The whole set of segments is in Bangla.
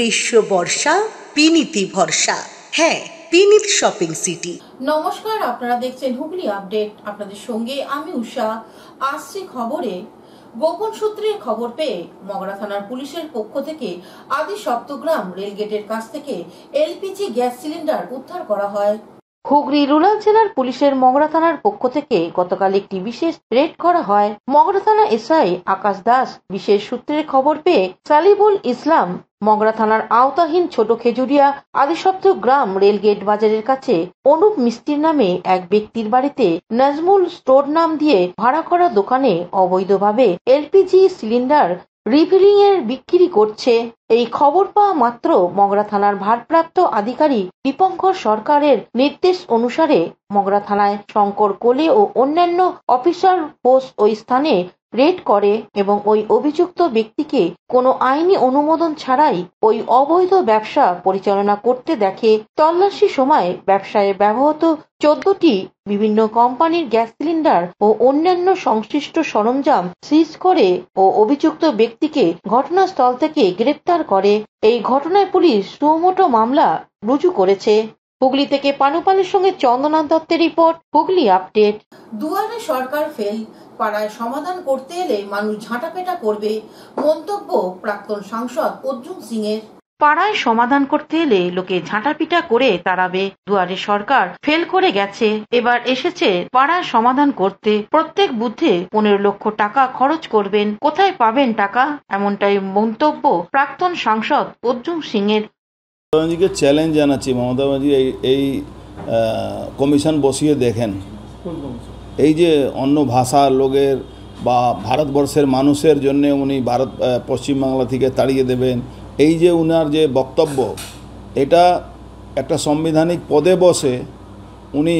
গ্রীষ্ম বর্ষা বিনীতি ভরসা। হ্যাঁ, বিনীত শপিং সিটি। নমস্কার, আপনারা দেখছেন হুগলি আপডেট। আপনাদের সঙ্গে আমি উষা। আসছে খবরে, গোপন সূত্রে খবর পেয়ে মগরা থানার পুলিশের পক্ষ থেকে আদি সপ্তগ্রাম রেলগেটের কাছ থেকে এলপিজি গ্যাস সিলিন্ডার উদ্ধার করা হয়। হুগলি রুরাল জেলার পুলিশের মগরা থানার পক্ষ থেকে গতকাল একটি বিশেষ রেড করা হয়। মগরা থানা এসআই আকাশ দাস বিশেষ সূত্রে খবর পেয়ে সালিবুল ইসলাম মগরা থানার আওতাহীন ছোট খেজুরিয়া আদিসপ্ত গ্রাম রেলগেট বাজারের কাছে অনুপ মিস্ত্রির নামে এক ব্যক্তির বাড়িতে নাজমুল স্টোর নাম দিয়ে ভাড়া করা দোকানে অবৈধভাবে এলপিজি সিলিন্ডার রিফিলিং এর বিক্রি করছে। এই খবর পাওয়া মাত্র মগরা থানার ভারপ্রাপ্ত আধিকারিক দীপঙ্কর সরকারের নির্দেশ অনুসারে মগরা থানায় শঙ্কর কোলে ও অন্যান্য অফিসার ফোর্স ওই স্থানে রেড করে এবং ওই অভিযুক্ত ব্যক্তিকে কোনো আইনি অনুমোদন ছাড়াই ওই অবৈধ ব্যবসা পরিচালনা করতে দেখে। তল্লাশি সময় ব্যবসায় ব্যবহৃত 14টি বিভিন্ন কোম্পানির গ্যাস সিলিন্ডার ও অন্যান্য সংশ্লিষ্ট সরঞ্জাম সিজ করে ও অভিযুক্ত ব্যক্তিকে ঘটনাস্থল থেকে গ্রেপ্তার করে। এই ঘটনায় পুলিশ সুমোটো মামলা রুজু করেছে। হুগলি থেকে পানুপালের সঙ্গে চন্দনা দত্তের রিপোর্ট, হুগলি আপডেট। দুয়ারে সরকার ফেল, পাড়ায় সমাধান করতে এলে মানুষ ঝাঁটাপেটা করবে, মন্তব্য প্রাক্তন সাংসদ অর্জুন সিং এর। পাড়ায় সমাধান করতে এলে লোকে ঝাঁটাপিটা করে তাড়াবে। দুয়ারে সরকার ফেল করে গেছে, এবার এসেছে পাড়ায় সমাধান করতে। প্রত্যেক বুথে 15 লক্ষ টাকা খরচ করবেন, কোথায় পাবেন টাকা? এমনটাই মন্তব্য প্রাক্তন সাংসদ অর্জুন সিং এর। মমতাবাজিকে চ্যালেঞ্জ জানাচ্ছি, মমতাবাজি এই কমিশন বসিয়ে দেখেন। এই যে অন্য ভাষার লোকের বা ভারতবর্ষের মানুষের জন্য উনি পশ্চিমবাংলা থেকে তাড়িয়ে দেবেন, এই যে উনার যে বক্তব্য, এটা একটা সাংবিধানিক পদে বসে উনি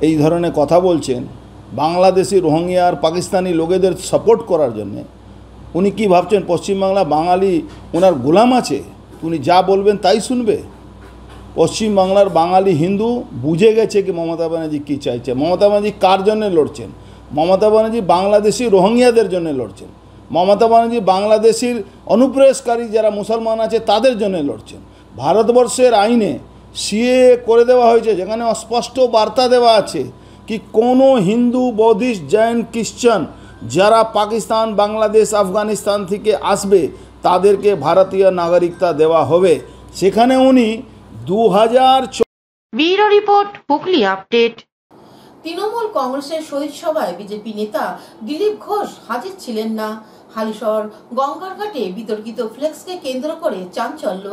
এই ধরনের কথা বলছেন। বাংলাদেশি রোহিঙ্গা আর পাকিস্তানি লোকেদের সাপোর্ট করার জন্যে উনি কি ভাবছেন পশ্চিমবাংলা বাঙালি ওনার গোলাম আছে? উনি যা বলবেন তাই শুনবে? পশ্চিমবাংলার বাঙালি হিন্দু বুঝে গেছে কি মমতা ব্যানার্জি কী চাইছে। মমতা ব্যানার্জি কার জন্য লড়ছেন? মমতা ব্যানার্জি বাংলাদেশি রোহিঙ্গাদের জন্য লড়ছেন। মমতা ব্যানার্জি বাংলাদেশির অনুপ্রবেশকারী যারা মুসলমান আছে তাদের জন্য লড়ছেন। ভারতবর্ষের আইনে সিএ করে দেওয়া হয়েছে, যেখানে স্পষ্ট বার্তা দেওয়া আছে কি কোনো হিন্দু, বৌদ্ধিস্ট, জৈন, খ্রিস্টান যারা পাকিস্তান, বাংলাদেশ, আফগানিস্তান থেকে আসবে তাদেরকে ভারতীয় নাগরিকতা দেওয়া হবে। সেখানে উনি 2000 bureau report, Hooghly update. Trinamool কংগ্রেসের শহীদ সভায় বিজেপি নেতা দিলীপ ঘোষ হাজির ছিলেন না। হালিশহর গঙ্গার ঘাটে বিতর্কিত ফ্লেক্সকে কেন্দ্র করে চাঞ্চল্য।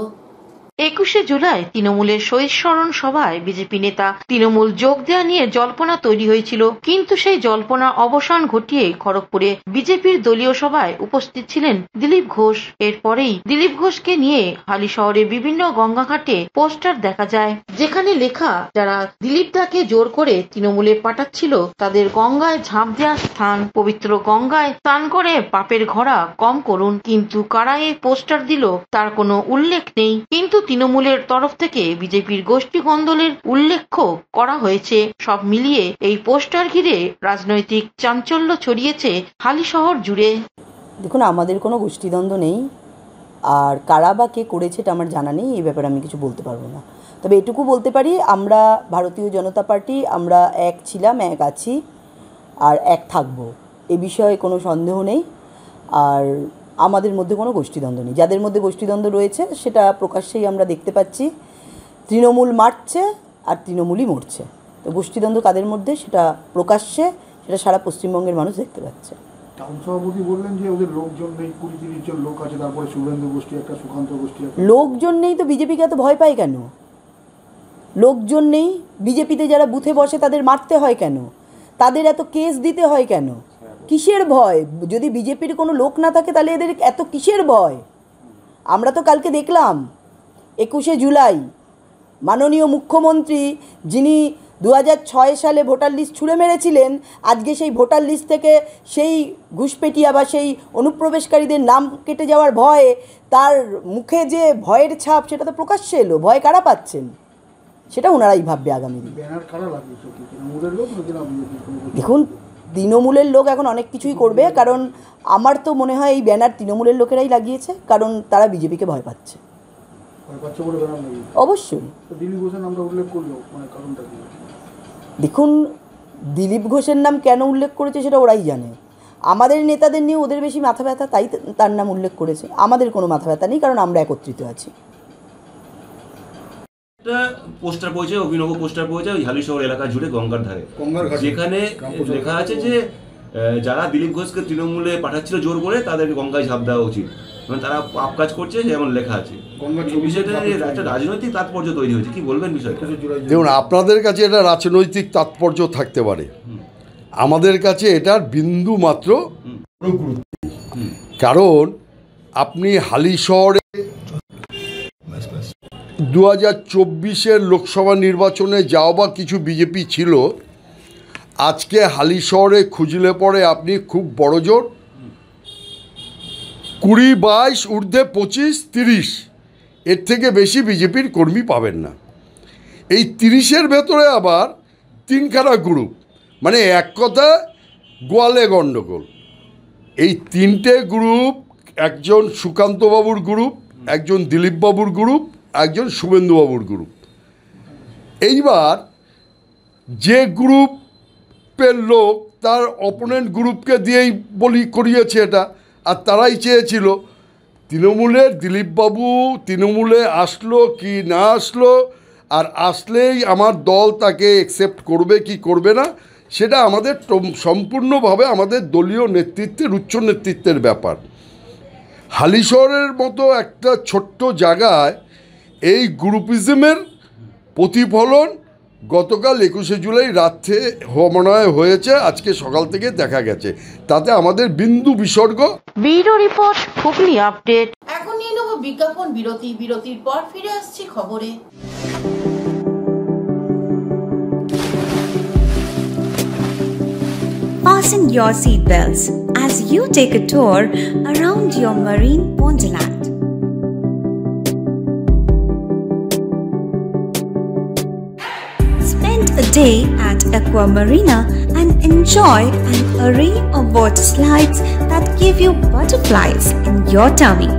21শে জুলাই তৃণমূলের শহীদ স্মরণ সভায় বিজেপি নেতা তৃণমূল যোগ দেওয়া নিয়ে জল্পনা তৈরি হয়েছিল, কিন্তু সেই জল্পনার অবসান ঘটিয়ে খড়গপুরে বিজেপির দলীয় সভায় উপস্থিত ছিলেন দিলীপ ঘোষ। এরপরেই দিলীপ ঘোষকে নিয়ে হালিশহরে বিভিন্ন গঙ্গাঘাটে পোস্টার দেখা যায়, যেখানে লেখা যারা দিলীপ দাকে জোর করে তৃণমূলে পাঠাচ্ছিল তাদের গঙ্গায় ঝাঁপ দেওয়ার স্থান, পবিত্র গঙ্গায় স্নান করে পাপের ঘোড়া কম করুন। কিন্তু কারা এই পোস্টার দিল তার কোনো উল্লেখ নেই, কিন্তু তৃণমূলের তরফ থেকে বিজেপির গোষ্ঠী কন্দলের উল্লেখ করা হয়েছে। সব মিলিয়ে এই পোস্টার ঘিরে রাজনৈতিক চাঞ্চল্য ছড়িয়েছে হালিশহর জুড়ে। দেখুন, আমাদের কোনো গোষ্ঠীদ্বন্দ্ব নেই, আর কারা বা কে করেছে এটা আমার জানা নেই, এই ব্যাপারে আমি কিছু বলতে পারবো না। তবে এটুকু বলতে পারি, আমরা ভারতীয় জনতা পার্টি, আমরা এক ছিলাম, এক আছি আর এক থাকবো, এ বিষয়ে কোনো সন্দেহ নেই। আর আমাদের মধ্যে কোনো গোষ্ঠীদ্বন্দ্ব নেই। যাদের মধ্যে গোষ্ঠীদ্বন্দ্ব রয়েছে সেটা প্রকাশ্যেই আমরা দেখতে পাচ্ছি। তৃণমূল মারছে আর তৃণমূলই মরছে। তো গোষ্ঠীদ্বন্দ্ব কাদের মধ্যে সেটা প্রকাশ্যে, সেটা সারা পশ্চিমবঙ্গের মানুষ দেখতে পাচ্ছে। টাউন সভাপতি বললেন যে ওদের লোকজন নেই, 20-30 জন লোক আছে, তারপরে শুভেন্দু গোষ্ঠী একটা, সুকান্ত গোষ্ঠী একটা। লোকজন নেই তো বিজেপিকে এত ভয় পায় কেন? লোকজন নেই, বিজেপিতে যারা বুথে বসে তাদের মারতে হয় কেন? তাদের এত কেস দিতে হয় কেন? কিসের ভয়? যদি বিজেপির কোনো লোক না থাকে তাহলে এদের এত কিসের ভয়? আমরা তো কালকে দেখলাম 21শে জুলাই মাননীয় মুখ্যমন্ত্রী, যিনি 2006 সালে ভোটার লিস্ট ছুঁড়ে মেরেছিলেন, আজকে সেই ভোটার লিস্ট থেকে সেই ঘুষপেটিয়া বা সেই অনুপ্রবেশকারীদের নাম কেটে যাওয়ার ভয়ে তার মুখে যে ভয়ের ছাপ সেটা তো প্রকাশ্যে এলো। ভয় কারা পাচ্ছেন সেটা ওনারাই ভাববে আগামী দিন। দেখুন, তৃণমূলের লোক এখন অনেক কিছুই করবে, কারণ আমার তো মনে হয় এই ব্যানার তৃণমূলের লোকেরাই লাগিয়েছে, কারণ তারা বিজেপিকে ভয় পাচ্ছে। ভয় পাচ্ছে বলে বেড়ান নাকি? অবশ্যই। তো দিলীপ ঘোষের নামটা উল্লেখ করলো, মানে কারণটা কি? দেখুন, দিলীপ ঘোষের নাম কেন উল্লেখ করেছে সেটা ওরাই জানে। আমাদের নেতাদের নিয়ে ওদের বেশি মাথা ব্যথা, তাই তার নাম উল্লেখ করেছে। আমাদের কোনো মাথা ব্যথা নেই, কারণ আমরা একত্রিত আছি। একটা পোস্টার পৌঁছে, অভিনব পোস্টার পৌঁছে ওই হালিশহর এলাকা জুড়ে গঙ্গার ধারে, যেখানে লেখা আছে যে যারা দিলীপ ঘোষকে তৃণমূলে পাঠাচ্ছিল জোর করে তাদেরকে গঙ্গায় ঝাঁপ দেওয়া উচিত, মানে তারা পাপ কাজ করছে যেমন লেখা আছে। এই বিষয়টা একটা রাজনৈতিক তাৎপর্য তৈরি হয়েছে, কি বলবেন বিষয়টা? দেখুন, আপনাদের কাছে এটা রাজনৈতিক তাৎপর্য থাকতে পারে, আমাদের কাছে এটার বিন্দু মাত্র গুরুত্ব নেই। কারণ আপনি হালিশহরে 2024 লোকসভা নির্বাচনে যাও বা কিছু বিজেপি ছিল, আজকে হালিশহরে খুঁজলে পরে আপনি খুব বড় জোর 20-22 ঊর্ধ্বে 25-30 এর থেকে বেশি বিজেপির কর্মী পাবেন না। এই 30-এর ভেতরে আবার তিনখানা গ্রুপ, মানে এক কথা গোয়ালে গণ্ডগোল। এই তিনটে গ্রুপ, একজন সুকান্তবাবুর গ্রুপ, একজন দিলীপবাবুর গ্রুপ, একজন শুভেন্দুবাবুর গ্রুপ। এইবার যে গ্রুপের লোক তার অপোনেন্ট গ্রুপকে দিয়েই করিয়েছে এটা, আর তারাই চেয়েছিল তৃণমূলের দিলীপবাবু তৃণমূলে আসলো কি না আসলো, আর আসলেই আমার দল তাকে অ্যাকসেপ্ট করবে কি করবে না, সেটা আমাদের সম্পূর্ণভাবে আমাদের দলীয় নেতৃত্বের, উচ্চ নেতৃত্বের ব্যাপার। হালিশহরের মতো একটা ছোট্ট জায়গায় এই গ্রুপিজমের প্রতিফলন গতকাল 21শে জুলাই রাত্রে মনে হয়েছে, আজকে সকাল থেকে দেখা গেছে। তাতে আমাদের বিন্দু বিসর্গ। Bureau report, Hooghly update. এখন নিয়ে নেব বিজ্ঞাপন বিরতি। বিরতির পর ফিরে আসছি খবরে। Fasten your seatbelts as you take a tour around your marine wonderland. Spend a day at Aqua Marina and enjoy an array of water slides that give you butterflies in your tummy.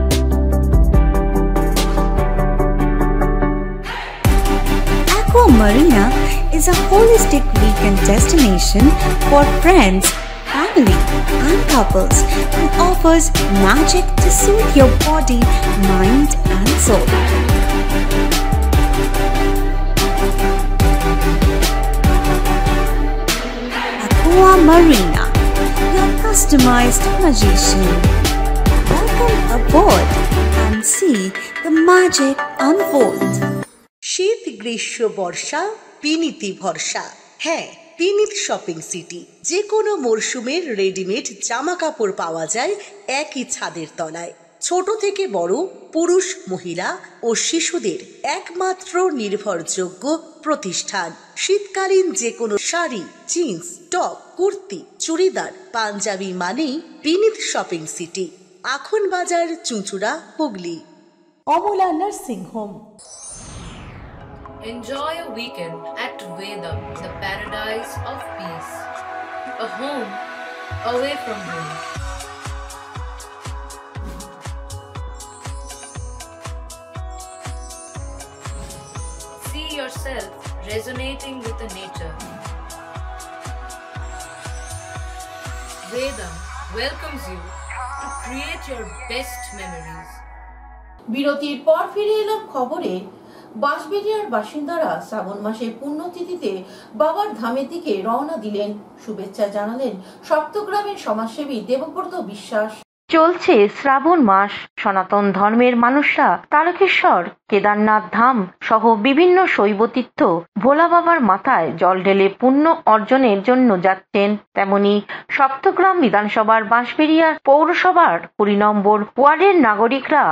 Aqua Marina is a holistic weekend destination for friends, family, and couples and offers magic to soothe your body, mind, and soul. Aqua Marina, your customized magician. Welcome aboard and see the magic unfold. শীত, গ্রীষ্ম, বর্ষা, বিনীতি ভরসা। হ্যাঁ, বিনীত শপিং সিটি। যে কোনো মরশুমের রেডিমেড জামা কাপড় পাওয়া যায় একই ছাদের তলায়। ছোট থেকে বড়, পুরুষ, মহিলা ও শিশুদের একমাত্র নির্ভরযোগ্য প্রতিষ্ঠান। শীতকালীন যে কোনো শাড়ি, জিন্স, টপ, কুর্তি, চুড়িদার, পাঞ্জাবি মানেই বিনীত শপিং সিটি। আখন বাজার, চুঁচুড়া, Hooghly. Amala nursing home. Enjoy a weekend at Vedam, the paradise of peace. A home away from home. See yourself resonating with the nature. Vedam welcomes you to create your best memories. বিরতির পর ফিরে এলাম খবরে। বাঁশবেড়িয়ার বাসিন্দারা শ্রাবণ মাসের পুণ্যতিথিতে বাবার ধামের দিকে রওনা দিলেন। শুভেচ্ছা জানালেন সপ্তগ্রামের সমাজসেবী দেবব্রত বিশ্বাস। চলছে শ্রাবণ মাস। সনাতন ধর্মের মানুষরা তারকেশ্বর, কেদারনাথ ধাম সহ বিভিন্ন শৈবতীর্থ ভোলা বাবার মাথায় জল ঢেলে পুণ্য অর্জনের জন্য যাচ্ছেন। তেমনি সপ্তগ্রাম বিধানসভার বাঁশবেড়িয়া পৌরসভার 20 নম্বর ওয়ার্ডের নাগরিকরা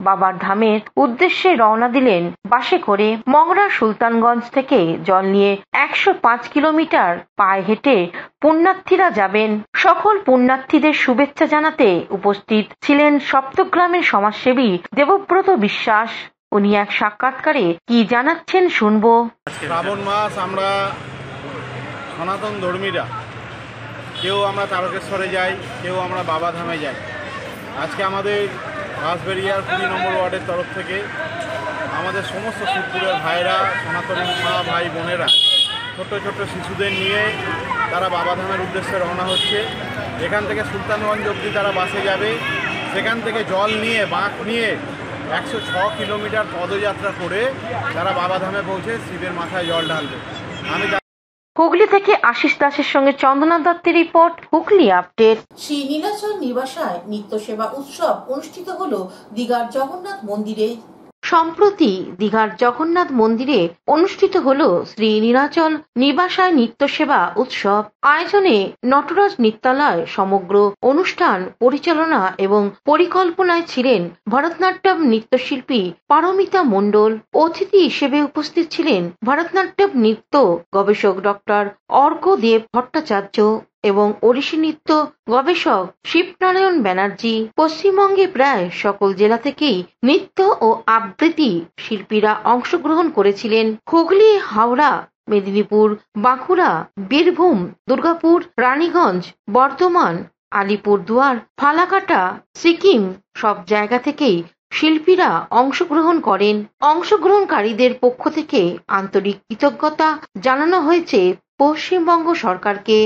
বাবার ধামের উদ্দেশ্যে রওনা দিলেন বাসে করে। মগরা সুলতানগঞ্জ থেকে জল নিয়ে 105 কিলোমিটার পায়ে হেঁটে পুণ্যার্থীরা যাবেন। সকল পুণ্যার্থীদের শুভেচ্ছা জানাতে উপস্থিত ছিলেন সপ্তগ্রামের সমাজসেবী দেবব্রত বিশ্বাস। উনি এক সাক্ষাৎকারে কি জানাচ্ছেন শুনবো। শ্রাবণ মাস আমরা সনাতন ধর্মীরা কেউ আমরা তারকেশ্বরে যাই, কেউ আমরা বাবা ধামে যাই। আজকে আমাদের বাঁশবেড়িয়ার 20 নম্বর ওয়ার্ডের তরফ থেকে আমাদের সমস্ত শিবপুরের ভাইরা, সনাতনী মা ভাই বোনেরা ছোট ছোট শিশুদের নিয়ে তারা বাবাধামের উদ্দেশ্যে রওনা হচ্ছে। এখান থেকে সুলতানগঞ্জ অবধি তারা বাসে যাবে, সেখান থেকে জল নিয়ে বাঁক নিয়ে 106 কিলোমিটার পদযাত্রা করে তারা বাবাধামে পৌঁছে শিবের মাথায় জল ঢালবে। আমি হুগলি থেকে আশিস দাসের সঙ্গে চন্দনা দত্তের রিপোর্ট, হুগলি আপডেট। শ্রী নীলাচল নিবাসায় নিত্য সেবা উৎসব অনুষ্ঠিত হলো দীঘার জগন্নাথ মন্দিরে। সম্প্রতি দীঘার জগন্নাথ মন্দিরে অনুষ্ঠিত হল শ্রী নীলাচল নিবাসায় নিত্য সেবা উৎসব। আয়োজনে নটরাজ নৃত্যালয় সমগ্র অনুষ্ঠান পরিচালনা এবং পরিকল্পনায় ছিলেন ভরতনাট্যম নৃত্যশিল্পী পারমিতা মণ্ডল। অতিথি হিসেবে উপস্থিত ছিলেন ভরতনাট্যম নৃত্য গবেষক ডক্টর অর্ঘ্যদেব ভট্টাচার্য এবং ওড়িশি নৃত্য গবেষক শিবনারায়ণ ব্যানার্জি। পশ্চিমবঙ্গে প্রায় সকল জেলা থেকেই নৃত্য ও আবৃত্তি শিল্পীরা অংশগ্রহণ করেছিলেন। হুগলি, হাওড়া, মেদিনীপুর, বাঁকুড়া, বীরভূম, দুর্গাপুর, রানীগঞ্জ, বর্ধমান, আলিপুরদুয়ার, ফালাকাটা, সিকিম সব জায়গা থেকেই শিল্পীরা অংশগ্রহণ করেন। অংশগ্রহণকারীদের পক্ষ থেকে আন্তরিক কৃতজ্ঞতা জানানো হয়েছে পশ্চিমবঙ্গ সরকারকে।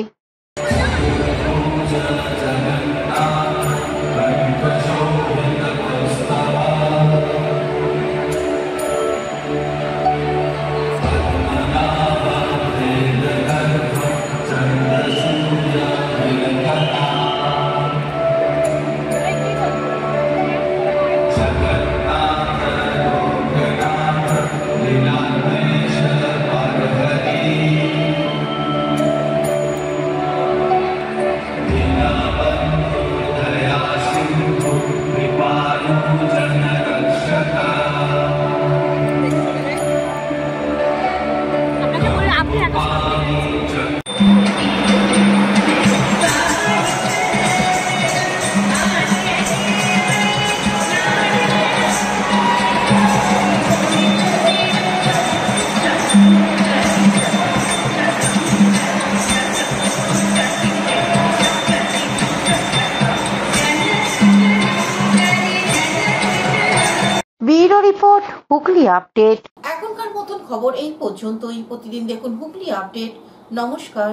Bureau report, Hooghly update. এখনকার মতন খবর এই পর্যন্তই। প্রতিদিন দেখুন হুগলি আপডেট। নমস্কার।